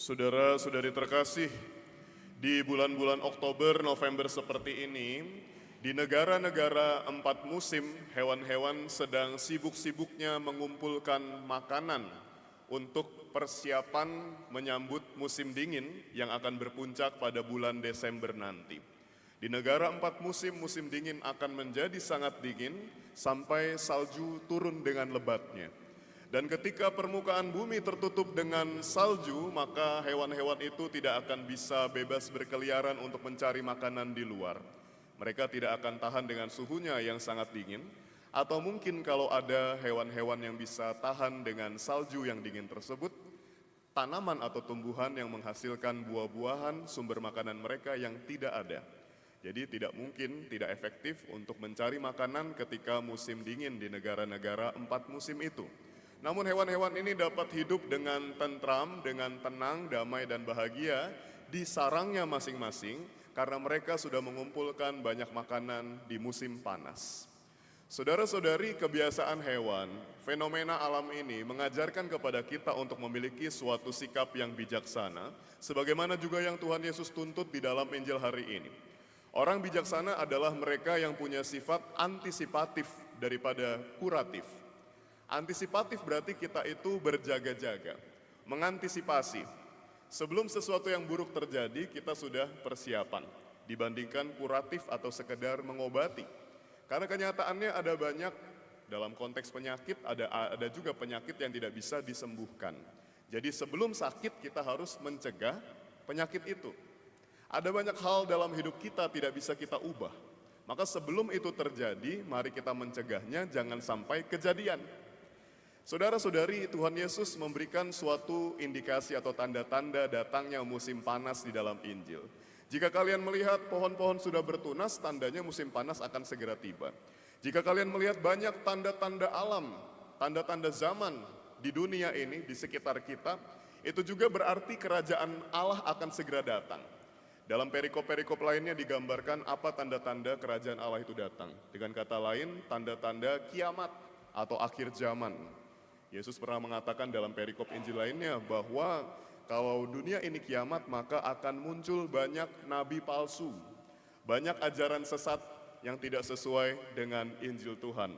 Saudara-saudari terkasih, di bulan-bulan Oktober, November seperti ini, di negara-negara 4 musim, hewan-hewan sedang sibuk-sibuknya mengumpulkan makanan untuk persiapan menyambut musim dingin yang akan berpuncak pada bulan Desember nanti. Di negara 4 musim, musim dingin akan menjadi sangat dingin sampai salju turun dengan lebatnya. Dan ketika permukaan bumi tertutup dengan salju, maka hewan-hewan itu tidak akan bisa bebas berkeliaran untuk mencari makanan di luar. Mereka tidak akan tahan dengan suhunya yang sangat dingin, atau mungkin kalau ada hewan-hewan yang bisa tahan dengan salju yang dingin tersebut, tanaman atau tumbuhan yang menghasilkan buah-buahan sumber makanan mereka yang tidak ada. Jadi tidak mungkin, tidak efektif untuk mencari makanan ketika musim dingin di negara-negara 4 musim itu. Namun hewan-hewan ini dapat hidup dengan tentram, dengan tenang, damai dan bahagia di sarangnya masing-masing karena mereka sudah mengumpulkan banyak makanan di musim panas. Saudara-saudari, kebiasaan hewan, fenomena alam ini mengajarkan kepada kita untuk memiliki suatu sikap yang bijaksana, sebagaimana juga yang Tuhan Yesus tuntut di dalam Injil hari ini. Orang bijaksana adalah mereka yang punya sifat antisipatif daripada kuratif. Antisipatif berarti kita itu berjaga-jaga, mengantisipasi. Sebelum sesuatu yang buruk terjadi, kita sudah persiapan, dibandingkan kuratif atau sekedar mengobati. Karena kenyataannya ada banyak, dalam konteks penyakit, ada juga penyakit yang tidak bisa disembuhkan. Jadi sebelum sakit kita harus mencegah penyakit itu. Ada banyak hal dalam hidup kita tidak bisa kita ubah. Maka sebelum itu terjadi, mari kita mencegahnya, jangan sampai kejadian. Saudara-saudari, Tuhan Yesus memberikan suatu indikasi atau tanda-tanda datangnya musim panas di dalam Injil. Jika kalian melihat pohon-pohon sudah bertunas, tandanya musim panas akan segera tiba. Jika kalian melihat banyak tanda-tanda alam, tanda-tanda zaman di dunia ini, di sekitar kita, itu juga berarti kerajaan Allah akan segera datang. Dalam perikop-perikop lainnya digambarkan apa tanda-tanda kerajaan Allah itu datang. Dengan kata lain, tanda-tanda kiamat atau akhir zaman. Yesus pernah mengatakan dalam perikop Injil lainnya bahwa kalau dunia ini kiamat maka akan muncul banyak nabi palsu, banyak ajaran sesat yang tidak sesuai dengan Injil Tuhan.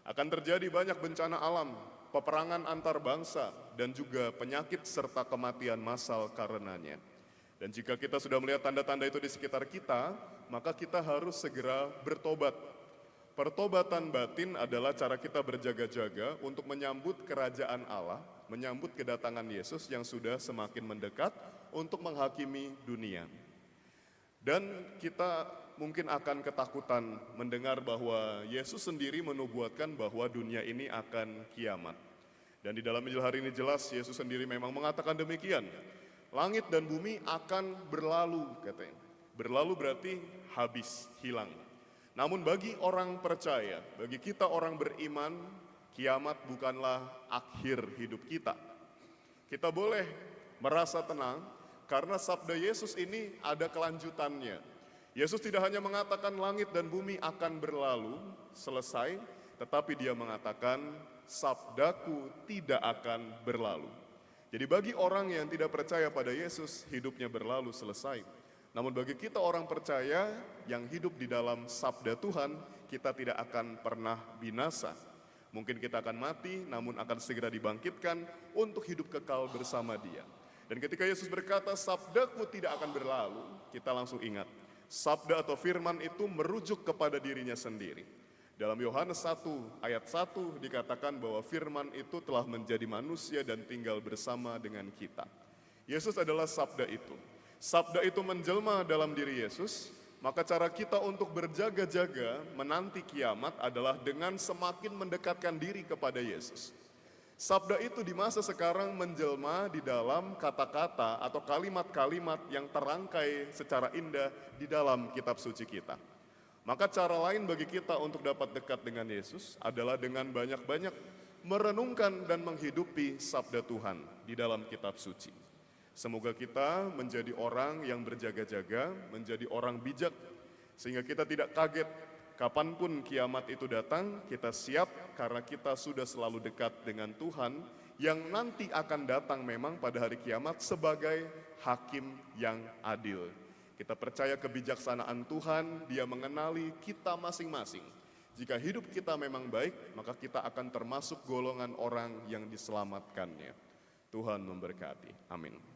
Akan terjadi banyak bencana alam, peperangan antar bangsa, dan juga penyakit serta kematian massal karenanya. Dan jika kita sudah melihat tanda-tanda itu di sekitar kita, maka kita harus segera bertobat. Pertobatan batin adalah cara kita berjaga-jaga untuk menyambut kerajaan Allah, menyambut kedatangan Yesus yang sudah semakin mendekat untuk menghakimi dunia. Dan kita mungkin akan ketakutan mendengar bahwa Yesus sendiri menubuatkan bahwa dunia ini akan kiamat. Dan di dalam Injil hari ini jelas Yesus sendiri memang mengatakan demikian. Langit dan bumi akan berlalu, katanya. Berlalu berarti habis, hilang. Namun bagi orang percaya, bagi kita orang beriman, kiamat bukanlah akhir hidup kita. Kita boleh merasa tenang karena sabda Yesus ini ada kelanjutannya. Yesus tidak hanya mengatakan langit dan bumi akan berlalu, selesai, tetapi dia mengatakan sabdaku tidak akan berlalu. Jadi bagi orang yang tidak percaya pada Yesus, hidupnya berlalu, selesai. Namun bagi kita orang percaya yang hidup di dalam sabda Tuhan, kita tidak akan pernah binasa. Mungkin kita akan mati, namun akan segera dibangkitkan untuk hidup kekal bersama Dia. Dan ketika Yesus berkata, sabdaku tidak akan berlalu, kita langsung ingat. Sabda atau firman itu merujuk kepada dirinya sendiri. Dalam Yohanes 1 ayat 1 dikatakan bahwa firman itu telah menjadi manusia dan tinggal bersama dengan kita. Yesus adalah sabda itu. Sabda itu menjelma dalam diri Yesus, maka cara kita untuk berjaga-jaga menanti kiamat adalah dengan semakin mendekatkan diri kepada Yesus. Sabda itu di masa sekarang menjelma di dalam kata-kata atau kalimat-kalimat yang terangkai secara indah di dalam kitab suci kita. Maka cara lain bagi kita untuk dapat dekat dengan Yesus adalah dengan banyak-banyak merenungkan dan menghidupi sabda Tuhan di dalam kitab suci. Semoga kita menjadi orang yang berjaga-jaga, menjadi orang bijak, sehingga kita tidak kaget kapanpun kiamat itu datang, kita siap karena kita sudah selalu dekat dengan Tuhan yang nanti akan datang memang pada hari kiamat sebagai hakim yang adil. Kita percaya kebijaksanaan Tuhan, Dia mengenali kita masing-masing. Jika hidup kita memang baik, maka kita akan termasuk golongan orang yang diselamatkannya. Tuhan memberkati. Amin.